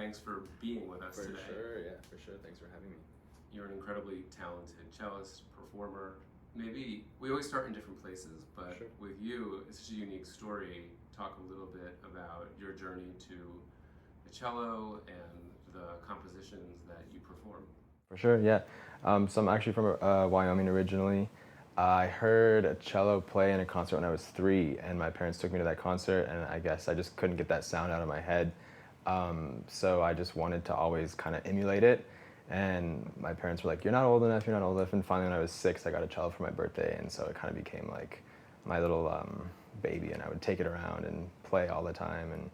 thanks for being with us For today. sure, yeah, for sure. Thanks for having me. You're an incredibly talented cellist, performer. Maybe we always start in different places, but Sure. with you, it's such a unique story. Talk a little bit about your journey to the cello and the compositions that you perform. For sure, yeah. So I'm actually from Wyoming originally. I heard a cello play in a concert when I was 3, and my parents took me to that concert, and I guess I just couldn't get that sound out of my head. So I just wanted to always kind of emulate it. And my parents were like, "You're not old enough, you're not old enough." And finally, when I was 6, I got a cello for my birthday, and so it kind of became like my little baby, and I would take it around and play all the time. And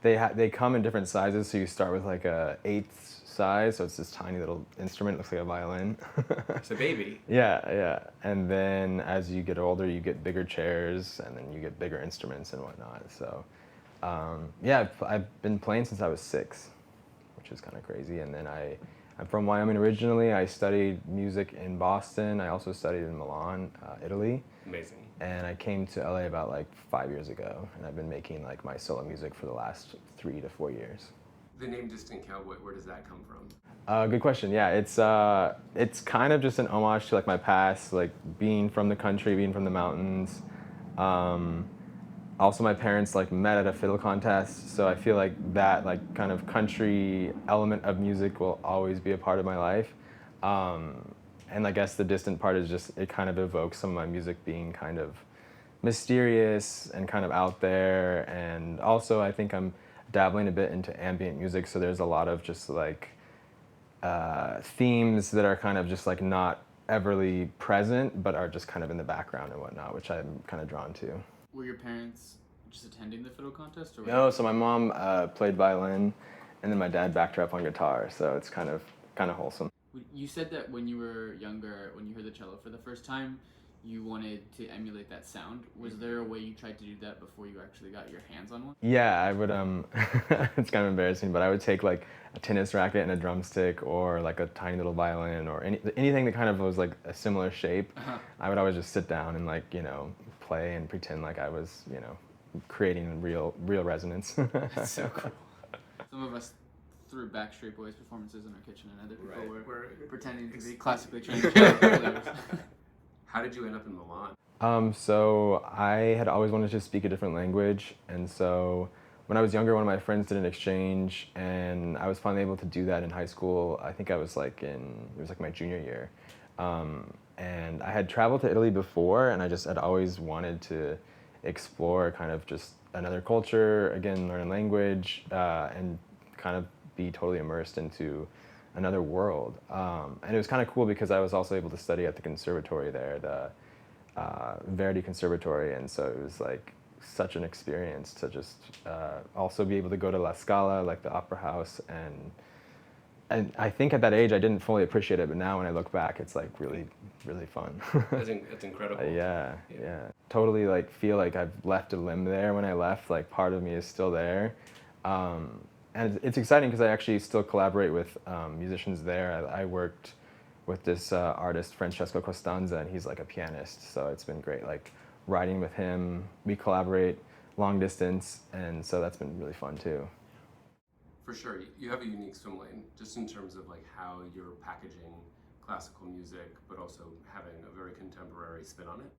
they come in different sizes, so you start with like a 1/8 size, so it's this tiny little instrument, looks like a violin. It's a baby. Yeah, yeah. And then as you get older, you get bigger chairs, and then you get bigger instruments and whatnot. So yeah, I've been playing since I was 6, which is kind of crazy. And then I'm from Wyoming originally. I studied music in Boston. I also studied in Milan, Italy. Amazing. And I came to LA about like 5 years ago, and I've been making like my solo music for the last 3 to 4 years. The name Distant Cowboy, where does that come from? Good question. Yeah, it's kind of just an homage to like my past, like being from the country, being from the mountains. Also, my parents like met at a fiddle contest, so I feel like that like kind of country element of music will always be a part of my life. And I guess the distant part is just it kind of evokes some of my music being kind of mysterious and kind of out there. And also, I think I'm dabbling a bit into ambient music, so there's a lot of just like themes that are kind of just like not everly present, but are just kind of in the background and whatnot, which I'm kind of drawn to. Were your parents just attending the fiddle contest? Or No, so my mom played violin, and then my dad backed her up on guitar, so it's kind of wholesome. You said that when you were younger, when you heard the cello for the first time, you wanted to emulate that sound. Was there a way you tried to do that before you actually got your hands on one? Yeah, I would, it's kind of embarrassing, but I would take like a tennis racket and a drumstick, or like a tiny little violin, or anything that kind of was like a similar shape. I would always just sit down and like, play and pretend like I was, creating real resonance. That's so cool. Some of us threw Backstreet Boys performances in our kitchen, and other people were pretending to be classically trained cello players. How did you end up in Milan? So I had always wanted to speak a different language, and so when I was younger, one of my friends did an exchange, and I was finally able to do that in high school. I think I was like it was like my junior year. And I had traveled to Italy before, and I just had always wanted to explore kind of just another culture, again, learn a language, and kind of be totally immersed into another world. And it was kind of cool because I was also able to study at the conservatory there, the Verdi Conservatory, and so it was like such an experience to just also be able to go to La Scala, like the opera house, and I think at that age I didn't fully appreciate it, but now when I look back, it's like really, really fun. It's incredible. Yeah. Totally like feel like I've left a limb there when I left, like part of me is still there. And it's exciting because I actually still collaborate with musicians there. I worked with this artist, Francesco Costanza, and he's like a pianist, so it's been great like writing with him. We collaborate long distance, and so that's been really fun too. For sure, you have a unique swim lane, just in terms of like how you're packaging classical music, but also having a very contemporary spin on it.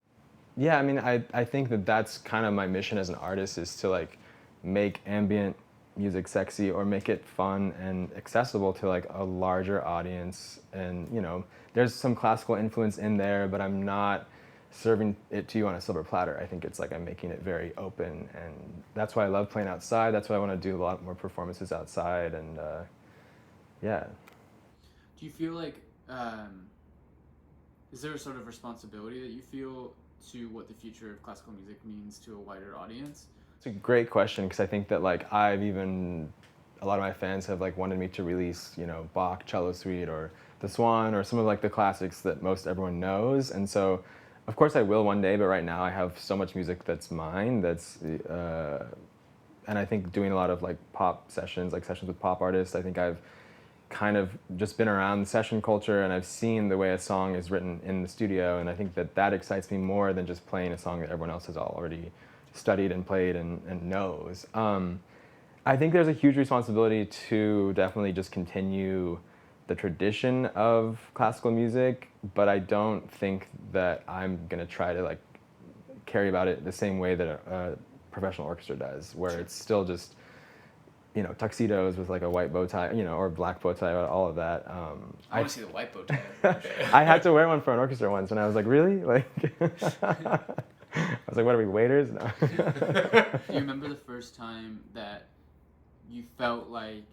Yeah, I mean, I think that that's kind of my mission as an artist, is to like make ambient music sexy, or make it fun and accessible to like a larger audience. And there's some classical influence in there, but I'm not serving it to you on a silver platter. I think it's like I'm making it very open, and that's why I love playing outside. That's why I want to do a lot more performances outside, and yeah. Do you feel like, is there a sort of responsibility that you feel to what the future of classical music means to a wider audience? It's a great question, because I think that like a lot of my fans have like wanted me to release, Bach Cello Suite or The Swan or some of like the classics that most everyone knows. And so of course I will one day, but right now I have so much music that's mine, and I think doing a lot of like pop sessions, like sessions with pop artists, I think I've kind of just been around the session culture, and I've seen the way a song is written in the studio, and I think that excites me more than just playing a song that everyone else has already studied and played and knows. I think there's a huge responsibility to definitely just continue the tradition of classical music, but I don't think that I'm gonna try to like carry about it the same way that a professional orchestra does, where it's still just, you know, tuxedos with like a white bow tie, you know, or black bow tie, all of that. I want to see the white bow tie. I had to wear one for an orchestra once, and I was like, really? Like, I was like, what are we, waiters? No. Do you remember the first time that you felt like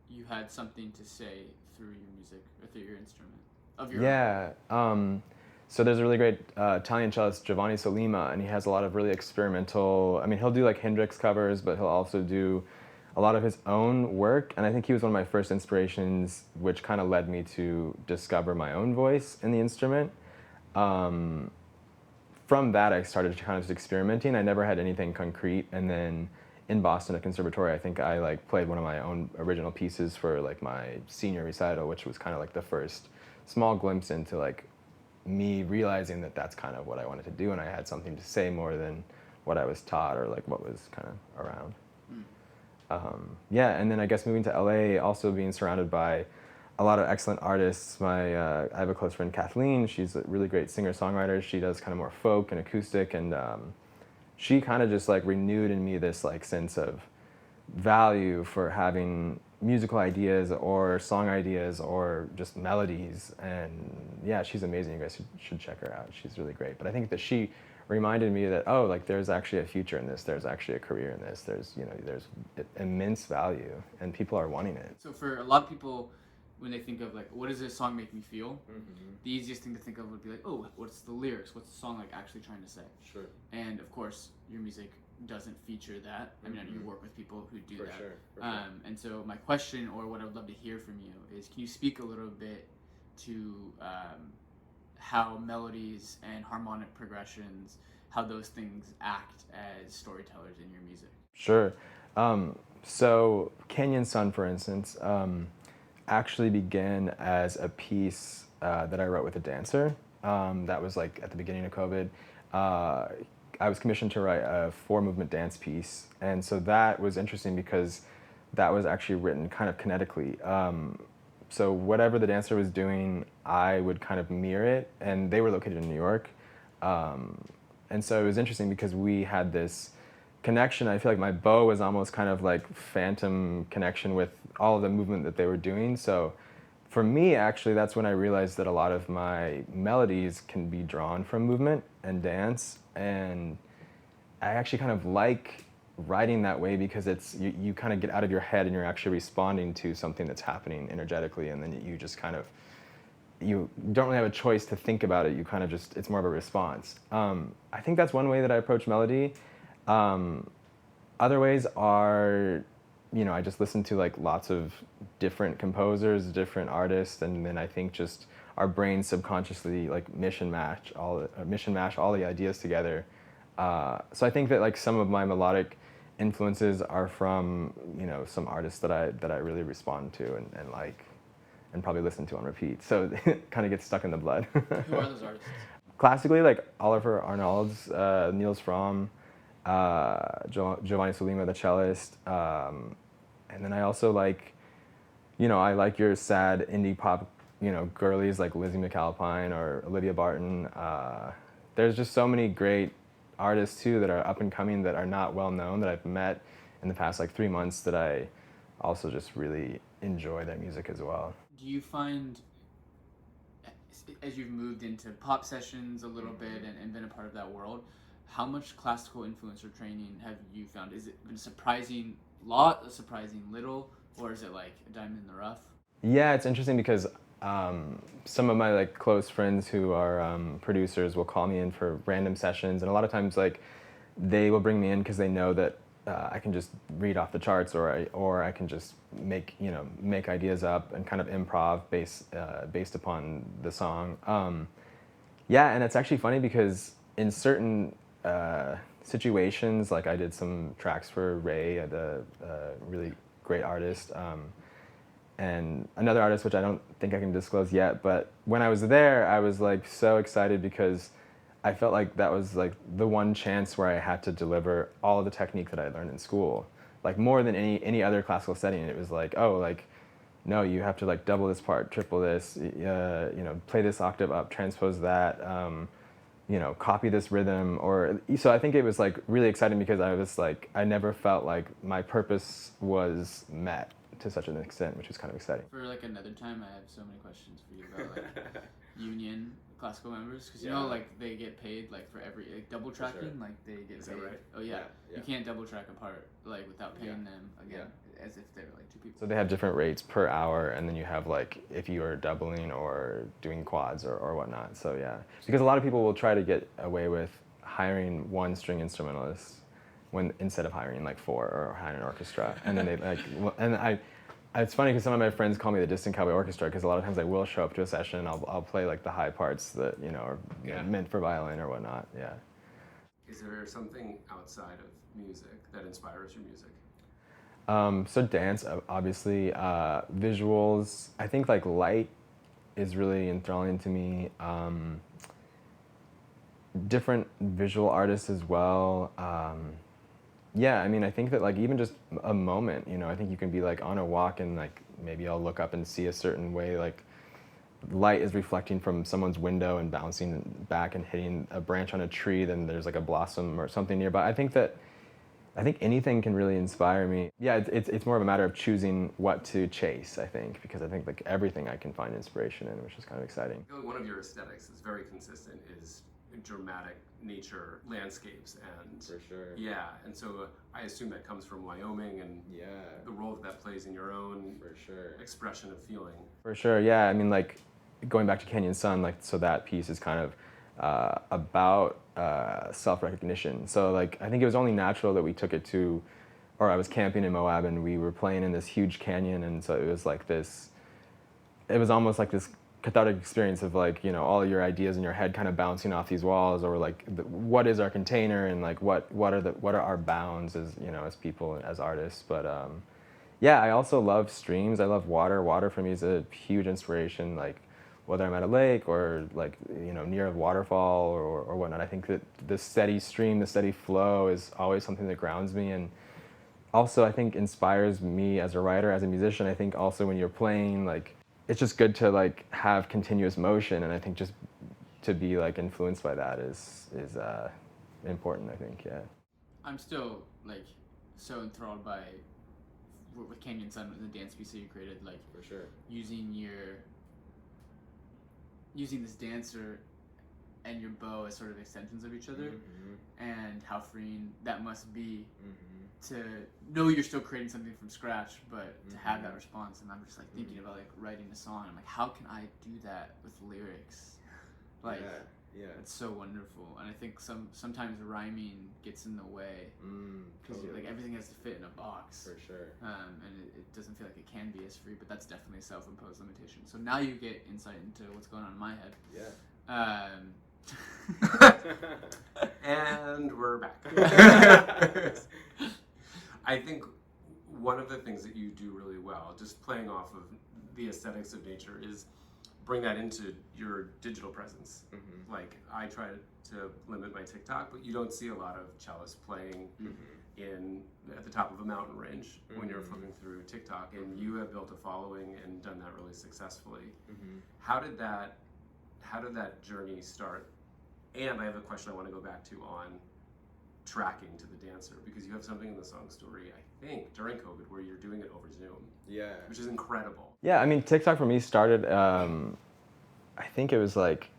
you had something to say through your music or through your instrument of your own? Yeah. So there's a really great Italian cellist, Giovanni Solima, and he has a lot of really experimental, I mean, he'll do like Hendrix covers, but he'll also do a lot of his own work. And I think he was one of my first inspirations, which kind of led me to discover my own voice in the instrument. From that, I started kind of just experimenting. I never had anything concrete. And then in Boston at Conservatory, I think I like played one of my own original pieces for like my senior recital, which was kind of like the first small glimpse into like me realizing that that's kind of what I wanted to do, and I had something to say more than what I was taught or like what was kind of around. Yeah, and then I guess moving to LA, also being surrounded by a lot of excellent artists. I have a close friend, Kathleen. She's a really great singer-songwriter. She does kind of more folk and acoustic, and she kind of just like renewed in me this like sense of value for having musical ideas or song ideas or just melodies. And yeah, she's amazing. You guys should check her out. She's really great. But I think that she reminded me that, oh, like there's actually a future in this. There's actually a career in this. There's, you know, there's immense value and people are wanting it. So for a lot of people, when they think of like, what does this song make me feel? The easiest thing to think of would be like, oh, what's the lyrics? What's the song like actually trying to say? Sure. And of course, your music doesn't feature that. I mean, I know you work with people who do that. Sure. And so my question, or what I would love to hear from you, is can you speak a little bit to how melodies and harmonic progressions, how those things act as storytellers in your music? Sure. So Canyon Sun, for instance, actually began as a piece that I wrote with a dancer. That was like at the beginning of COVID. I was commissioned to write a 4-movement dance piece, and so that was interesting because that was actually written kind of kinetically. So whatever the dancer was doing, I would kind of mirror it, and they were located in New York. And so it was interesting because we had this connection. I feel like my bow was almost kind of like phantom connection with all of the movement that they were doing. So for me, actually, that's when I realized that a lot of my melodies can be drawn from movement and dance. And I actually kind of like writing that way because it's you kind of get out of your head and you're actually responding to something that's happening energetically, and then you just kind of, you don't really have a choice to think about it. You kind of just, it's more of a response. I think that's one way that I approach melody. Other ways are, you know, I just listen to like lots of different composers, different artists, and then I think just our brains subconsciously like mission mash all the ideas together. So I think that like some of my melodic influences are from, you know, some artists that I really respond to and like, and probably listen to on repeat. So it kind of gets stuck in the blood. Who are those artists? Classically, like Oliver Arnolds, Niels Fromm, Giovanni Solima, the cellist, and then I also like, you know, I like your sad indie pop, you know, girlies like Lizzie McAlpine or Olivia Barton. There's just so many great artists too that are up and coming that are not well known that I've met in the past like 3 months that I also just really enjoy their music as well. Do you find, as you've moved into pop sessions a little bit and been a part of that world, how much classical influence or training have you found? Is it been a surprising lot, a surprising little, or is it like a diamond in the rough? Yeah, it's interesting because some of my like close friends who are producers will call me in for random sessions, and a lot of times like they will bring me in because they know that I can just read off the charts, or I can just make ideas up and kind of improv based upon the song. Yeah, and it's actually funny because in certain situations, like I did some tracks for Ray, the really great artist, and another artist which I don't think I can disclose yet, but when I was there, I was like so excited because I felt like that was like the one chance where I had to deliver all of the technique that I learned in school. like more than any other classical setting. It was like, oh, like, no, you have to like double this part, triple this, play this octave up, transpose that, copy this rhythm. Or so I think it was like really exciting because I was like, I never felt like my purpose was met to such an extent, which was kind of exciting. For like another time, I have so many questions for you about like union classical members, because you know, like they get paid like for every like double tracking, like they get Is paid. that right? Oh yeah. You can't double track a part like without paying them again, as if they're like two people. So they have different rates per hour, and then you have like if you are doubling or doing quads or whatnot. So yeah, because a lot of people will try to get away with hiring one string instrumentalist when instead of hiring like four or hiring an orchestra, and then they like it's funny because some of my friends call me the distant cowboy orchestra because a lot of times I will show up to a session and I'll play like the high parts that are meant for violin or whatnot. Yeah. Is there something outside of music that inspires your music? So dance, obviously, visuals. I think like light is really enthralling to me. Different visual artists as well. Yeah, I mean, I think that like even just a moment, I think you can be like on a walk and like maybe I'll look up and see a certain way, like light is reflecting from someone's window and bouncing back and hitting a branch on a tree, then there's like a blossom or something nearby. I think anything can really inspire me. Yeah, it's more of a matter of choosing what to chase, I think, because I think like everything I can find inspiration in, which is kind of exciting. I feel like one of your aesthetics that's very consistent is dramatic nature landscapes, and For sure. yeah, and so I assume that comes from Wyoming and Yeah. the role that plays in your own For sure. expression of feeling. For sure, yeah. I mean, like, going back to Canyon Sun, like, so that piece is kind of about self-recognition. So, like, I think it was only natural that we took it to, or I was camping in Moab and we were playing in this huge canyon, and so it was like this, it was almost like this cathartic experience of like, all your ideas in your head kind of bouncing off these walls, or like, what is our container, and like, what are our bounds as, as people, as artists. But yeah, I also love streams. I love water. Water for me is a huge inspiration, like whether I'm at a lake or like, near a waterfall or whatnot. I think that the steady stream, the steady flow is always something that grounds me, and also I think inspires me as a writer, as a musician. I think also when you're playing, like, it's just good to like have continuous motion, and I think just to be like influenced by that is important, I think. Yeah. I'm still like so enthralled by with Canyon Sun, the dance piece that you created, like For sure. using this dancer and your bow as sort of extensions of each other, and how freeing that must be to know you're still creating something from scratch, but to have that response. And I'm just like thinking about like writing a song. I'm like, how can I do that with lyrics? Like, yeah. it's so wonderful. And I think sometimes rhyming gets in the way because like everything has to fit in a box. For sure. And it doesn't feel like it can be as free, but that's definitely a self-imposed limitation. So now you get insight into what's going on in my head. Yeah. And we're back. I think one of the things that you do really well, just playing off of the aesthetics of nature, is bring that into your digital presence. Like, I try to limit my TikTok, but you don't see a lot of cellists playing at the top of a mountain range when you're flipping through TikTok, and you have built a following and done that really successfully. How did that journey start? And I have a question I want to go back to on tracking to the dancer, because you have something in the song Story, I think, during COVID, where you're doing it over Zoom. Yeah. Which is incredible. Yeah, I mean, TikTok for me started, I think it was like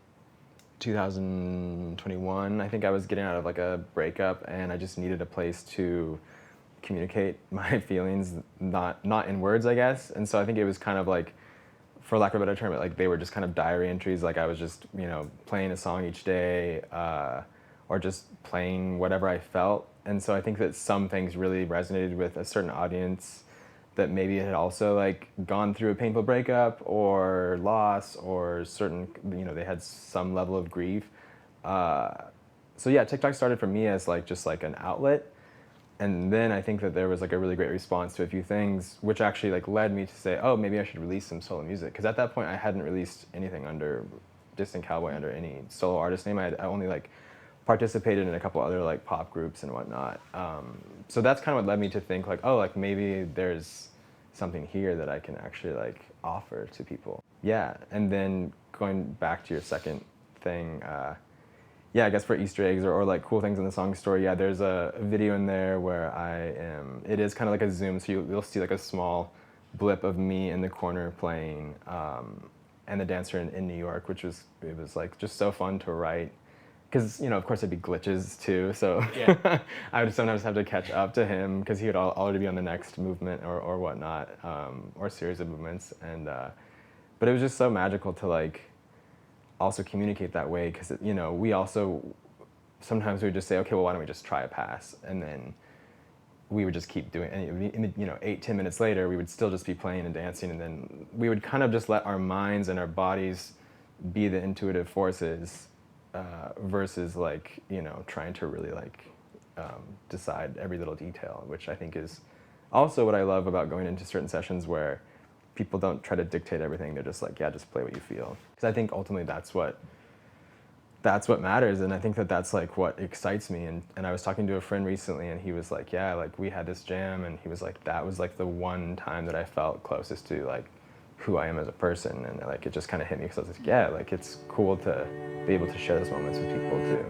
2021. I think I was getting out of like a breakup, and I just needed a place to communicate my feelings, not in words, I guess. And so I think it was kind of like, for lack of a better term, like they were just kind of diary entries. Like I was just, playing a song each day, or just playing whatever I felt. And so I think that some things really resonated with a certain audience that maybe had also like gone through a painful breakup or loss, or certain, they had some level of grief. So yeah, TikTok started for me as like just like an outlet. And then I think that there was like a really great response to a few things, which actually like led me to say, oh, maybe I should release some solo music. Because at that point I hadn't released anything under Distant Cowboy, under any solo artist name. I only like participated in a couple other like pop groups and whatnot. So that's kind of what led me to think like, oh, like maybe there's something here that I can actually like offer to people. Yeah, and then going back to your second thing, yeah, I guess for Easter eggs or like cool things in the song story, yeah, there's a video in there where it is kind of like a zoom, so you'll see like a small blip of me in the corner playing, and the dancer in New York, it was like just so fun to write. Because, you know, of course there'd be glitches too, so Yeah. I would sometimes have to catch up to him because he would already be on the next movement or whatnot, or series of movements. And but it was just so magical to like also communicate that way because, you know, we also, sometimes we would just say, okay, well, why don't we just try a pass? And then we would just keep doing it. And, you know, 8-10 minutes later, we would still just be playing and dancing. And then we would kind of just let our minds and our bodies be the intuitive forces, versus like, you know, trying to really like decide every little detail, which I think is also what I love about going into certain sessions where people don't try to dictate everything. They're just like, yeah, just play what you feel. Because I think ultimately that's what matters, and I think that's like what excites me. And I was talking to a friend recently, and he was like, yeah, like we had this jam, and he was like, that was like the one time that I felt closest to like who I am as a person, and like it just kind of hit me because I was like, yeah, like it's cool to be able to share those moments with people too.